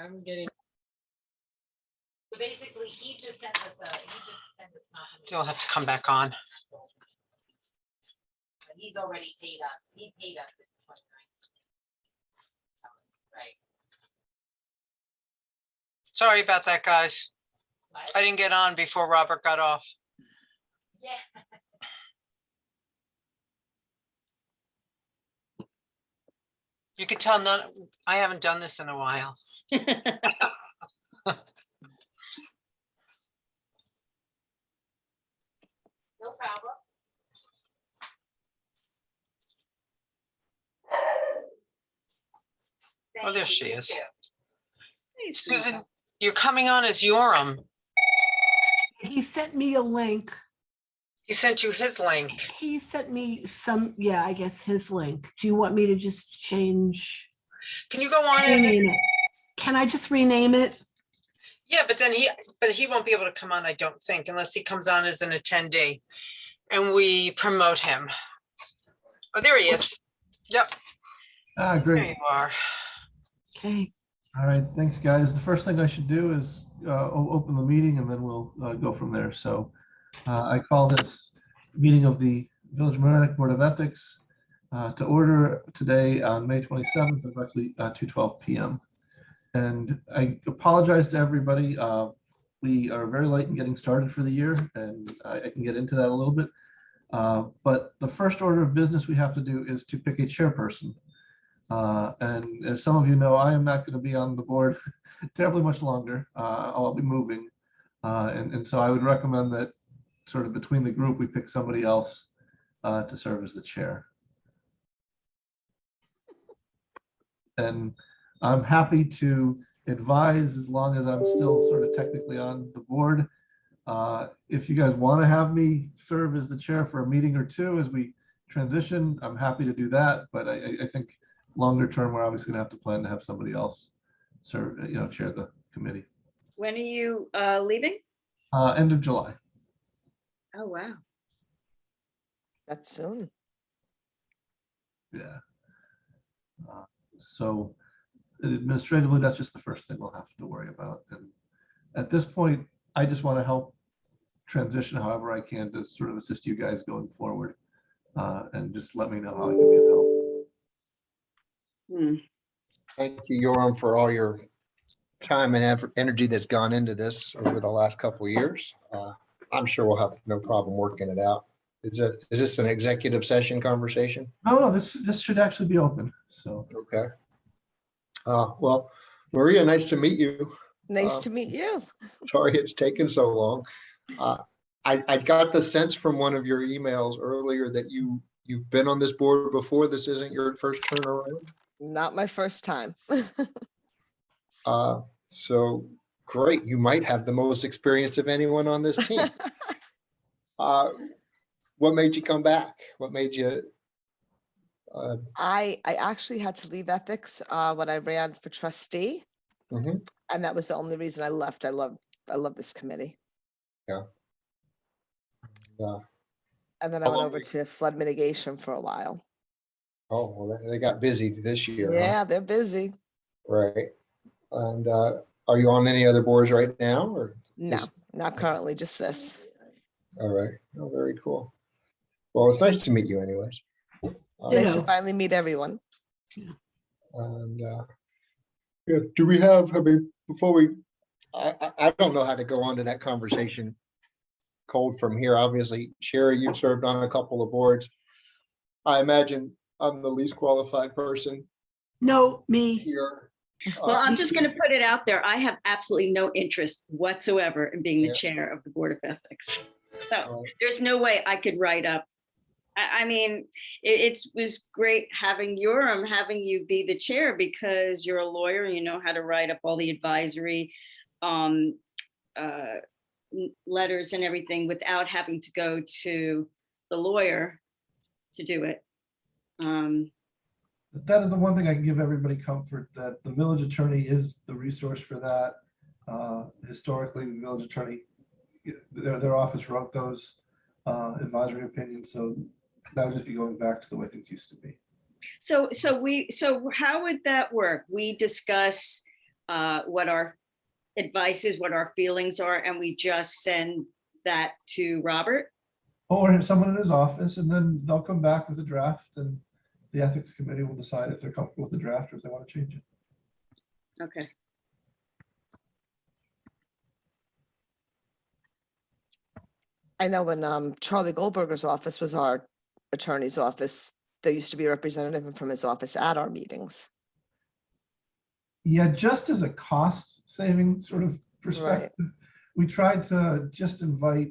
I'm getting. So basically, he just sent us confirmation. You'll have to come back on. But he's already paid us. He paid us the 29th. Right. Sorry about that, guys. What? I didn't get on before Robert got off. Yeah. You can tell I haven't done this in a while. No problem. Oh, there she Thank is. you. Hey, Susan, you're coming on as Yoram. He sent me a link. He sent you his link. He sent me some, yeah, I guess his link. Do you want me to just change? Can you go on as rename it? Can I just rename it? Yeah, but then he won't be able to come on, I don't think, unless he comes on as an attendee and we promote him. Oh, there he is. Yep, Ah, there great. you are. Okay. All right, thanks, guys. The first thing I should do is open the meeting and then we'll go from there. So I call this meeting of the Village of Mamaroneck Board of Ethics to order today on May 27th at roughly 2:12 p.m. And I apologize to everybody. We are very late in getting started for the year, and I can get into that a little bit. But the first order of business we have to do is to pick a chairperson. And as some of you know, I am not going to be on the board terribly much longer. I'll be moving. And so I would recommend that sort of between the group, we pick somebody else to serve as the chair. And I'm happy to advise as long as I'm still sort of technically on the board. If you guys want to have me serve as the chair for a meeting or two as we transition, I'm happy to do that. But I think longer term, we're obviously gonna have to plan to have somebody else serve, chair the committee. When are you leaving? End of July. Oh, wow. That's soon. Yeah. So administratively, that's just the first thing we'll have to worry about. And at this point, I just want to help transition however I can to sort of assist you guys going forward. And just let me know how I can be of help. Thank you, Yoram, for all your time and effort, energy that's gone into this over the last couple of years. I'm sure we'll have no problem working it out. Is this an executive session conversation? No, this should actually be open. So Okay. Well, Maria, nice to meet you. Nice to meet you. Sorry it's taken so long. I got the sense from one of your emails earlier that you've been on this board before. This isn't your first turn around. Not my first time. So great. You might have the most experience of anyone on this team. What made you come back? What made you? I actually had to leave ethics when I ran for trustee, Mhm. and that was the only reason I left. I love this committee. Yeah. And then I How went long over were to flood mitigation for a while. Oh, well, they got busy this year. huh? Yeah, they're busy. Right. And are you on any other boards right now or? No, just- not currently, just this. All right. Oh, very cool. Well, it's nice to meet you anyways. Nice to Ditto. finally meet everyone. And yeah, do we have, I mean, before we, I don't know how to go on to that conversation cold from here. Obviously, Sherry, you've served on a couple of boards. I imagine I'm the least qualified person No, me. here. Well, I'm just going to put it out there. I have absolutely no interest whatsoever in being the Yeah. chair of the Board of Ethics. So Right. there's no way I could write up. I mean, it was great having you be the chair because you're a lawyer and you know how to write up all the advisory letters and everything without having to go to the lawyer to do it. that is the one thing I can give everybody comfort, that the village attorney is the resource for that. Historically, the village attorney, their office wrote those advisory opinions. So that would just be going back to the way things used to be. So how would that work? We discuss what our advice is, what our feelings are, and we just send that to Robert? Or someone in his office, and then they'll come back with a draft, and the ethics committee will decide if they're comfortable with the draft or if they want to change it. Okay. I know when Charlie Goldberger's office was our attorney's office, there used to be a representative from his office at our meetings. Yeah, just as a cost saving sort of perspective, we tried to just invite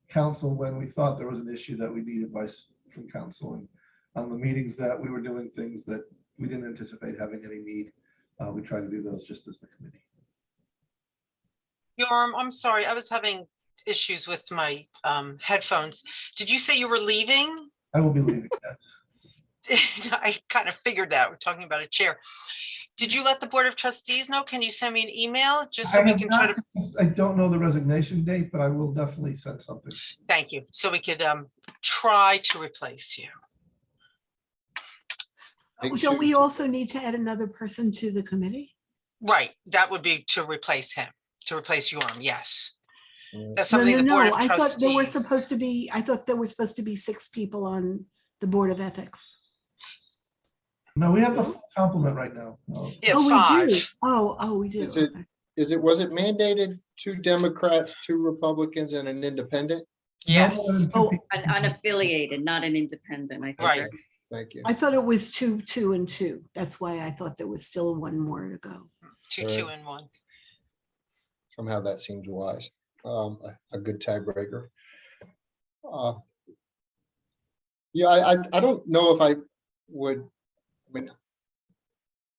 counsel when we thought there was an issue that we need advice from counsel. And on the meetings that we were doing things that we didn't anticipate having any need, we try to do those just as the committee. Yoram, I'm sorry, I was having issues with my headphones. Did you say you were leaving? I will be leaving that. I kind of figured that. We're talking about a chair. Did you let the Board of Trustees know? Can you send me an email just so I we have can try to, not- I don't know the resignation date, but I will definitely send something. thank you, so we could try to replace you. Make Don't sure- we also need to add another person to the committee? Right, that would be to replace him, to replace Yoram, yes. That's No, something no, the Board no. of I thought there were Trustees. supposed to be, I thought there were supposed to be 6 people on the Board of Ethics. No, we have the full complement right now. It's Oh, we do. 5. Oh, we do. Is it- Okay. was it mandated 2 Democrats, 2 Republicans and an independent? Yes, No more than two Oh, people. An unaffiliated, not an independent, I think. Right. Okay, Thank you. I thought it was 2, 2, and 2. That's why I thought there was still one more to go. 2, 2, and 1. Somehow that seems wise. A good tiebreaker. Yeah, I don't know if I would, I mean,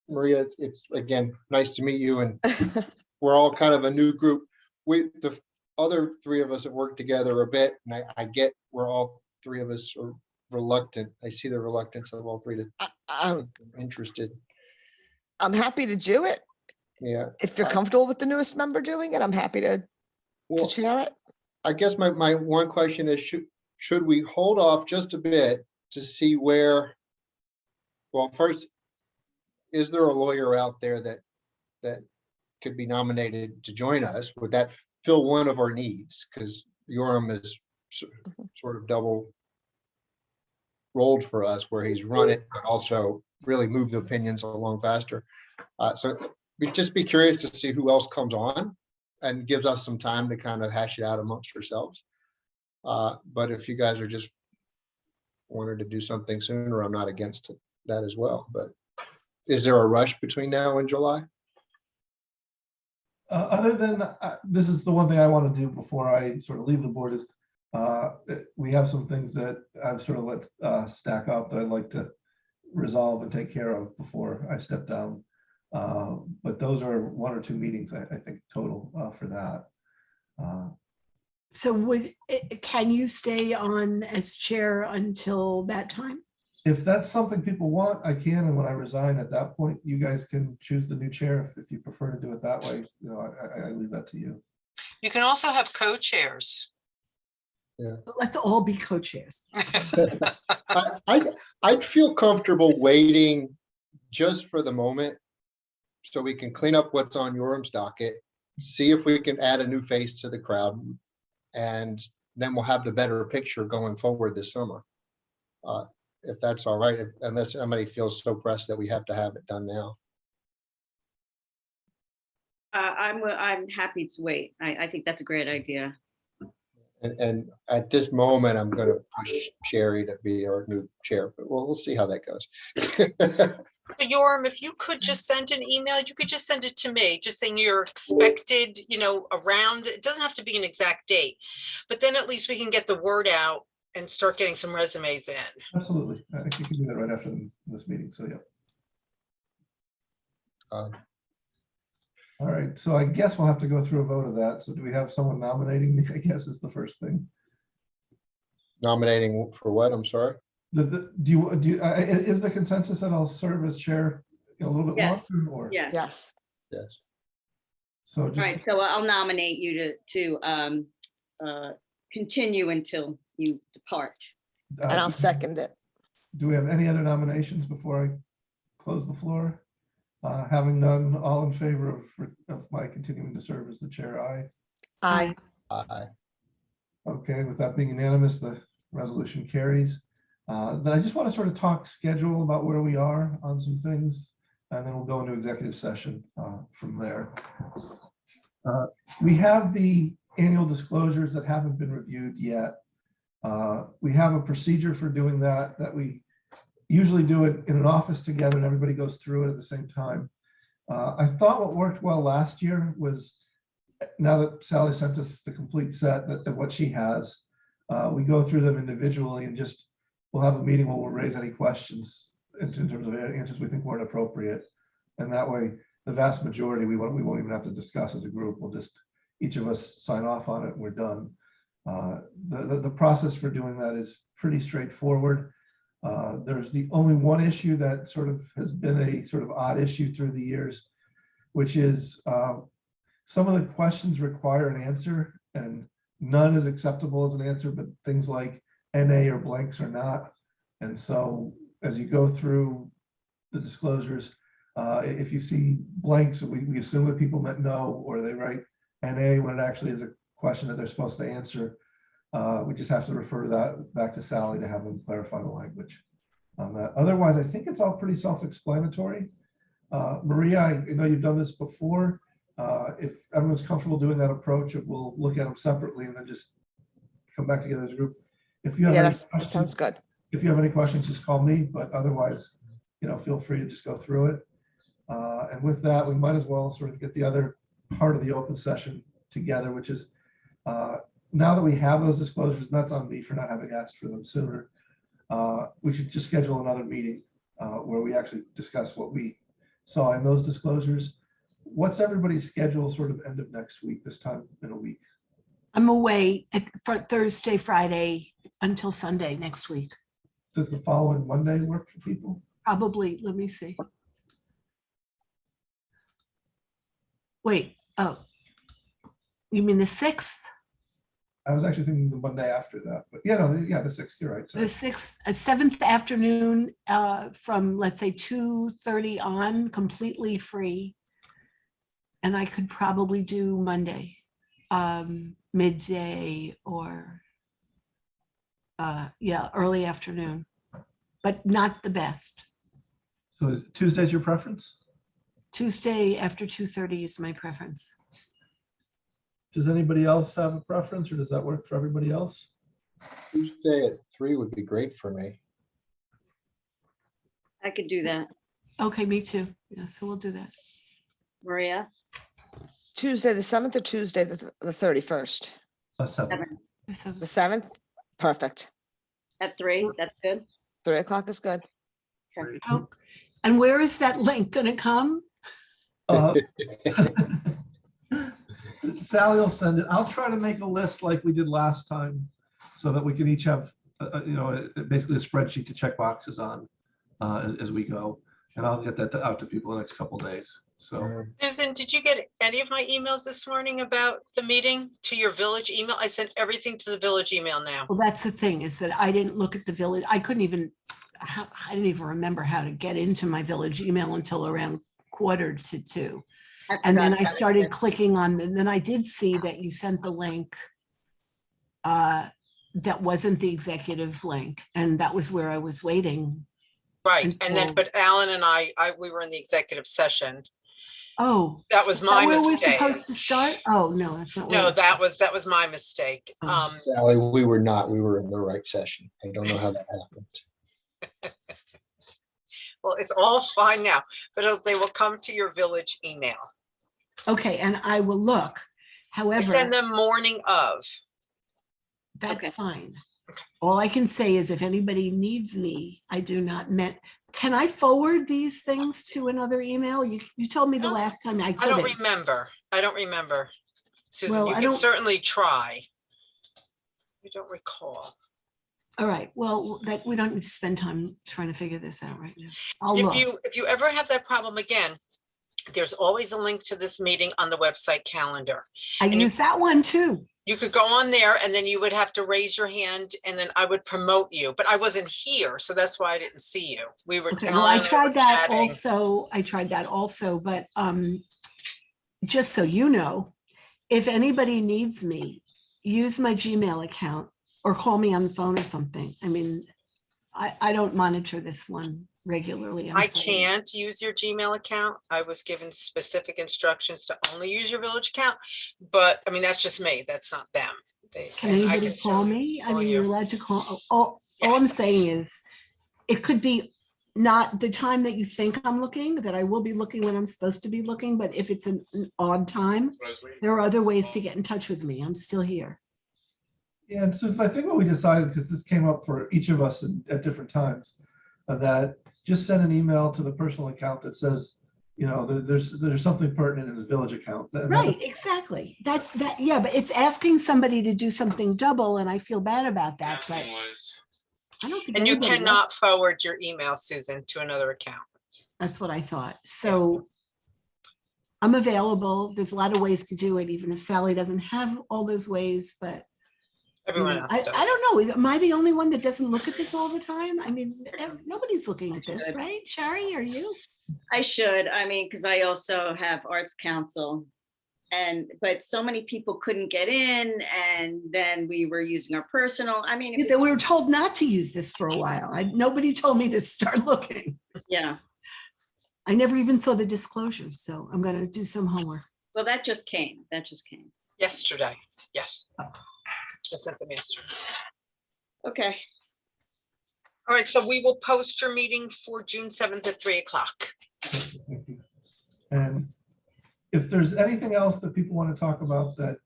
Maria, it's again, nice to meet you, and we're all kind of a new group. The other 3 of us have worked together a bit, and I get we're all 3 of us are reluctant. I see the reluctance of all 3 to interested. I'm happy to do it. Yeah. If you're I- comfortable with the newest member doing it, I'm happy to Well, chair it. I guess my one question is, should we hold off just a bit to see where, well, first, is there a lawyer out there that could be nominated to join us? Would that fill one of our needs? Because Yoram is sort of double rolled for us, where he's run it, but also really moved the opinions along faster. So we'd just be curious to see who else comes on and gives us some time to kind of hash it out amongst ourselves. But if you guys are just wanted to do something sooner, I'm not against that as well. But is there a rush between now and July? Other than, this is the one thing I want to do before I sort of leave the board is, we have some things that I've sort of let stack up that I'd like to resolve and take care of before I step down. But those are 1 or 2 meetings, I think, total for that. So can you stay on as chair until that time? If that's something people want, I can, and when I resign at that point, you guys can choose the new chair if you prefer to do it that way. You know, I leave that to you. You can also have co-chairs. Let's all be co-chairs. I'd feel comfortable waiting just for the moment so we can clean up what's on Yoram's docket, see if we can add a new face to the crowd, and then we'll have the better picture going forward this summer. If that's all right, unless somebody feels so pressed that we have to have it done now. I'm happy to wait. I think that's a great idea. And at this moment, I'm going to push Sherry to be our new chair, but we'll see how that goes. So Yoram, if you could just send an email, you could just send it to me, just saying you're expected, around, it doesn't have to be an exact date, but then at least we can get the word out and start getting some resumes in. Absolutely. I think you can do that right after this meeting. So, yeah. Uh, All right. So I guess we'll have to go through a vote of that. So do we have someone nominating me? I guess is the first thing. Nominating for what? I'm sorry. Is the consensus that I'll serve as chair a little bit Yes. longer? Or Yes. Yes. Yes. so All just right, so I'll nominate you to continue until you depart. And I'll second it. Do we have any other nominations before I close the floor? Having none, all in favor of my continuing to serve as the chair, aye. Aye. Aye. Okay, with that being unanimous, the resolution carries. Then I just want to sort of talk schedule about where we are on some things, and then we'll go into executive session from there. We have the annual disclosures that haven't been reviewed yet. We have a procedure for doing that we usually do it in an office together and everybody goes through it at the same time. I thought what worked well last year was, now that Sally sent us the complete set of what she has, we go through them individually and just, we'll have a meeting where we'll raise any questions in terms of answers we think weren't appropriate. And that way, the vast majority, we won't even have to discuss as a group. We'll just, each of us sign off on it and we're done. The process for doing that is pretty straightforward. There's the only one issue that sort of has been a sort of odd issue through the years, which is some of the questions require an answer and none is acceptable as an answer, but things like NA or blanks are not. And so as you go through the disclosures, if you see blanks, we assume that people meant no, or they write NA when it actually is a question that they're supposed to answer. We just have to refer to that back to Sally to have them clarify the language on that. Otherwise, I think it's all pretty self-explanatory. Maria, I know you've done this before. If everyone's comfortable doing that approach, we'll look at them separately and then just come back together as a group. If you have Yeah, any that sounds questions, good. if you have any questions, just call me, but otherwise, feel free to just go through it. And with that, we might as well sort of get the other part of the open session together, which is now that we have those disclosures, and that's on me for not having asked for them sooner, we should just schedule another meeting where we actually discuss what we saw in those disclosures. What's everybody's schedule sort of end of next week, this time in a week? I'm away for Thursday, Friday until Sunday next week. Does the following Monday work for people? Probably, let me see. Wait, oh, you mean the 6th? I was actually thinking the Monday after that, but yeah, no, yeah, the 6th, you're right. The 6th, 7th afternoon from, let's say, 2:30 on, completely free. And I could probably do Monday, midday or, yeah, early afternoon, but not the best. So is Tuesday's your preference? Tuesday after 2:30 is my preference. Does anybody else have a preference or does that work for everybody else? Tuesday at 3 would be great for me. I could do that. Okay, me too. Yeah, so we'll do that. Maria? Tuesday, the 7th or Tuesday, the 31st? 7th. So- The 7th? Perfect. At 3, that's good. 3 o'clock is good. Oh, and where is that link gonna come? Sally will send it. I'll try to make a list like we did last time so that we can each have, basically a spreadsheet to check boxes on as we go. And I'll get that out to people the next couple days. So Susan, did you get any of my emails this morning about the meeting to your village email? I sent everything to the village email now. Well, that's the thing, is that I didn't look at the village. I didn't even remember how to get into my village email until around 1:45. And then I started clicking on, and then I did see that you sent the link. That wasn't the executive link, and that was where I was waiting. Right, and then, Until- but Alan and we were in the executive session. Oh, That was is that my where we're mistake. supposed to start? Oh, no, that's not. where No, we're that supposed- was my mistake. Oh. Sally, we were not. We were in the right session. I don't know how that happened. Well, it's all fine now, but they will come to your village email. Okay, and I will look. I However, send them morning of. Okay. that's fine. All I can say is if anybody needs me, I do not can I forward these things to another email? You told me the No, last time I I don't couldn't. remember. I don't remember. Susan, Well, you I can don't- certainly try. I don't recall. All right, well, that, we don't need to spend time trying to figure this out right now. I'll look. If you ever have that problem again, There's always a link to this meeting on the website calendar. I you- use that one too. You could go on there and then you would have to raise your hand and then I would promote you, but I wasn't here, so that's why I didn't see you. We were. Okay, well, I Ellen and were tried that chatting. also. I tried that also, but just so you know, if anybody needs me, use my Gmail account or call me on the phone or something. I mean, I don't monitor this one regularly. I'm I sorry. can't use your Gmail account. I was given specific instructions to only use your village account, but I mean, that's just me. That's not them. Can and I anybody can call certainly me? I call mean, you. you're allowed to call. All I'm Yes. saying is, it could be not the time that you think I'm looking, that I will be looking when I'm supposed to be looking, but if it's an odd time, there are other ways to get in touch with me. I'm still here. Yeah, and Susan, I think what we decided, because this came up for each of us at different times, that just send an email to the personal account that says, there's something pertinent in the village account. And that- Right, exactly. Yeah, but it's asking somebody to do something double and I feel bad about that, but I don't think And you anybody cannot else- forward your email, Susan, to another account. That's what I thought. So I'm available. There's a lot of ways to do it, even if Sally doesn't have all those ways, but Everyone else I does. don't know. Am I the only one that doesn't look at this all the time? I mean, nobody's looking at this, Should. right? Shari, are you? I should, I mean, because I also have Arts Council. But so many people couldn't get in and then we were using our personal, I mean, it We was- were told not to use this for a while. Nobody told me to start looking. yeah, I never even saw the disclosures, so I'm gonna do some homework. well, that just came. Yesterday, yes. I sent them yesterday. Okay, All right, so we will post your meeting for June 7th at 3:00. Thank you. And if there's anything else that people want to talk about that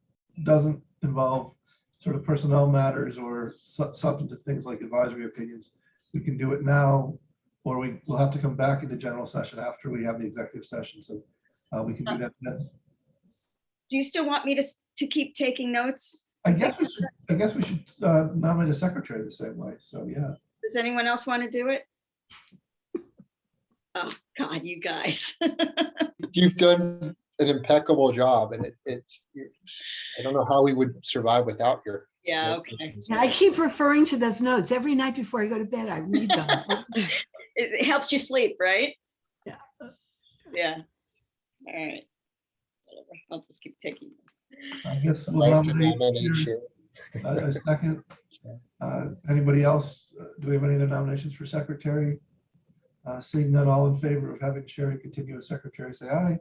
doesn't involve sort of personnel matters or substantive things like advisory opinions, we can do it now, or we'll have to come back into general session after we have the executive session. So we can do that then. do you still want me to keep taking notes? I guess we should nominate a secretary the same way. So yeah. Does anyone else want to do it? Oh, God, you guys. You've done an impeccable job and I don't know how we would survive without your. Yeah, okay. I keep referring to those notes every night before I go to bed. I read them. It helps you sleep, right? Yeah. Yeah. All right. Whatever. I'll just keep taking. I guess I'd we'll like to nominate nominate Sherry. Sherry. A second. Anybody else? Do we have any other nominations for secretary? Seeing none, all in favor of having Sherry continue as secretary, say aye.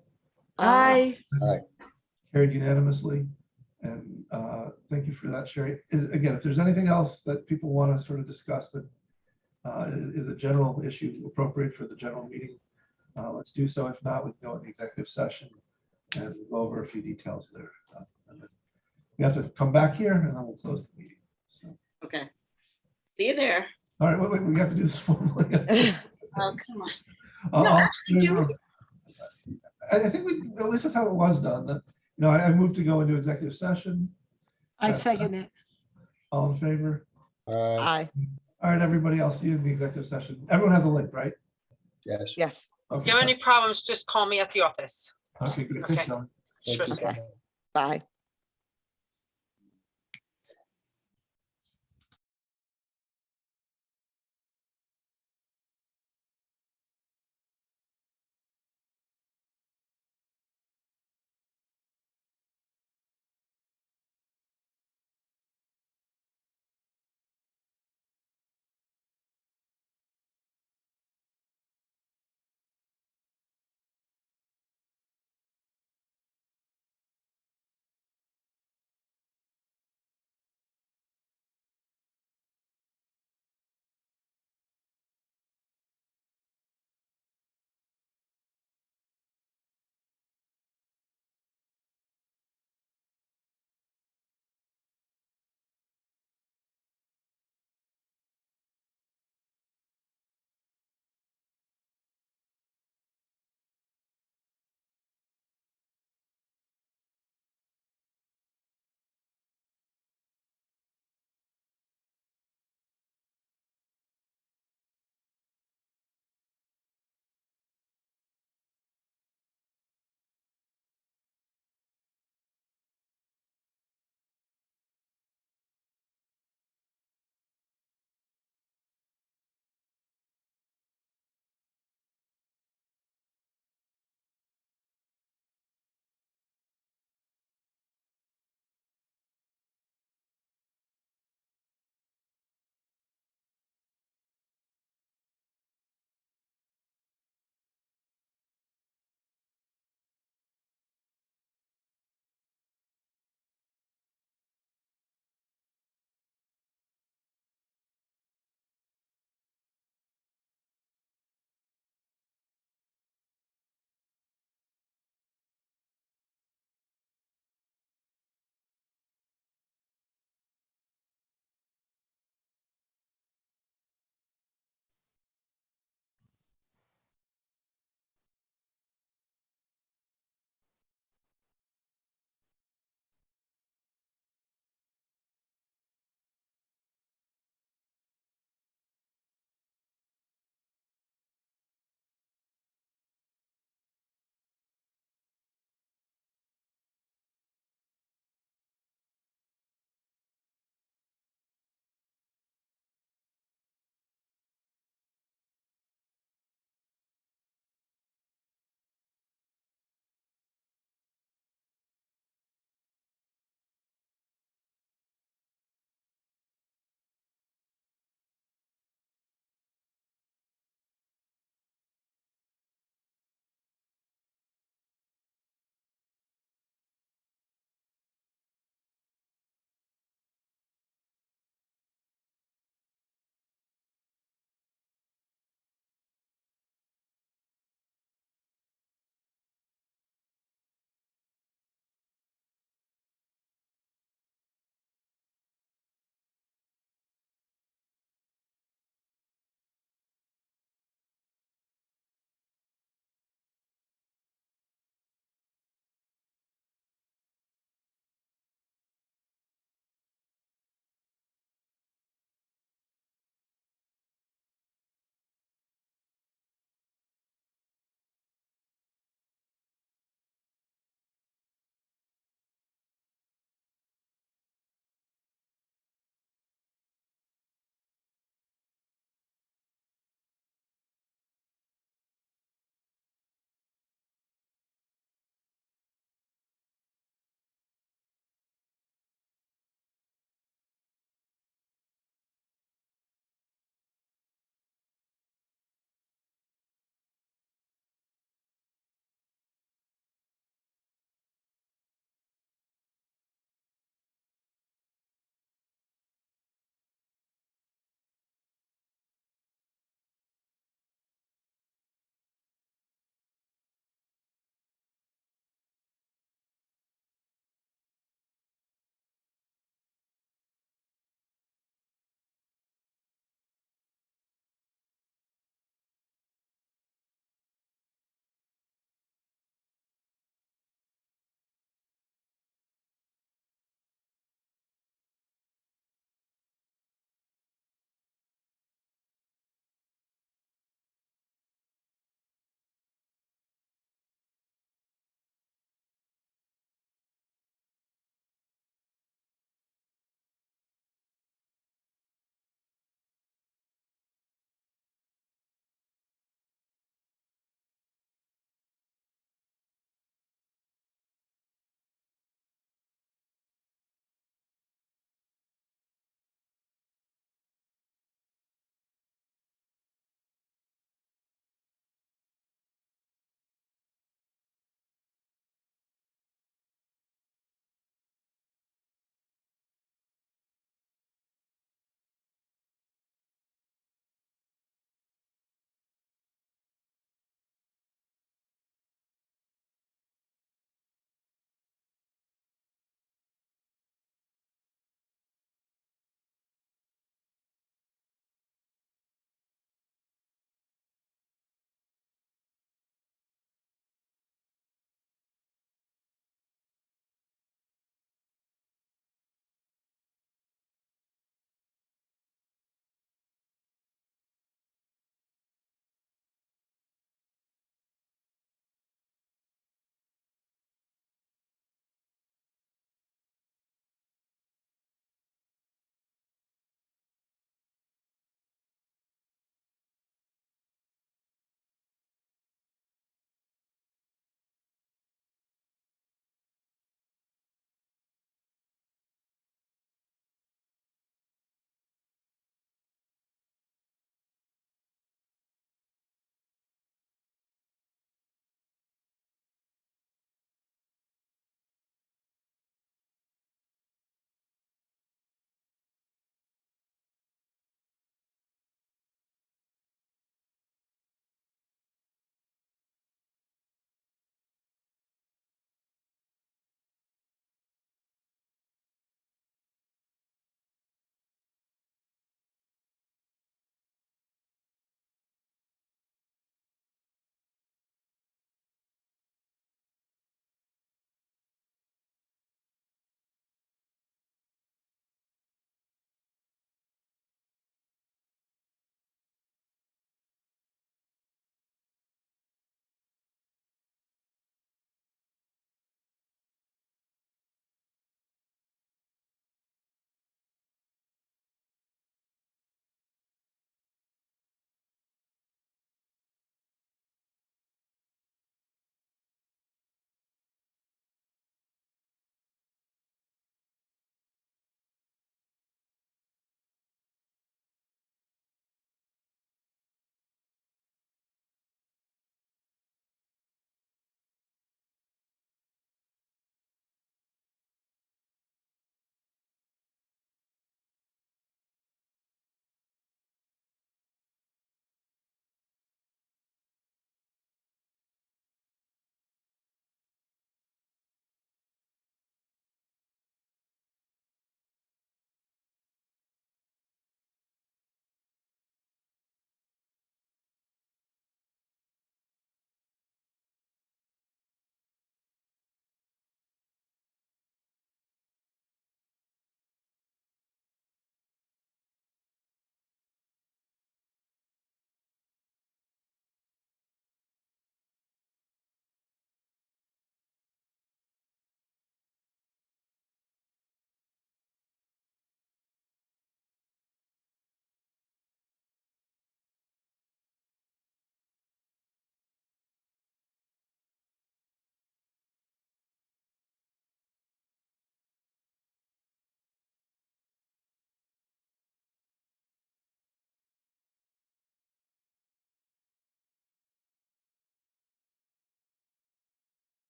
I, Carried unanimously. And thank you for that, Sherry. Again, if there's anything else that people want to sort of discuss that is a general issue appropriate for the general meeting, let's do so. If not, we can go in the executive session and go over a few details there. And then we have to come back here and then we'll close the meeting. So, Okay. See you there. all right, wait, we have to do this formally. Oh, come on. I'll- do it. I think at least that's how it was done. That, I moved to go into executive session. I second it. All in favor? Aye, All right, everybody, I'll see you in the executive session. Everyone has a link, right? Yes. yes. If Okay. you have any problems, just call me at the office. Okay, good. Okay. Thanks, Ellen. Thank Sure. you. Okay. Bye.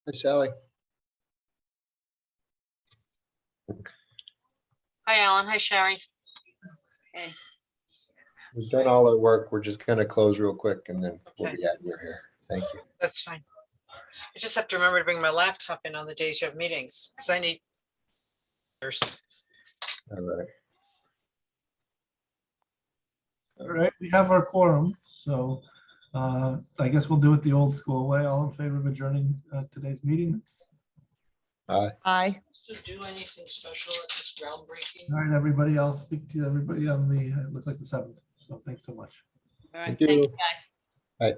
Hi, Sally. Hi, Alan. Hi, Sherry. Okay. We've done all our work. We're just gonna close real quick and then we'll Okay. be out of here. Thank you. That's fine. I just have to remember to bring my laptop in on the days you have meetings, because I need. All right. All right, we have our quorum, so I guess we'll do it the old school way. All in favor of adjourning today's meeting? Aye. To do anything special at this groundbreaking? All right, everybody, I'll speak to everybody on the, it looks like the 7th. So thanks so much. All right, Thank thank you, you. guys. Bye.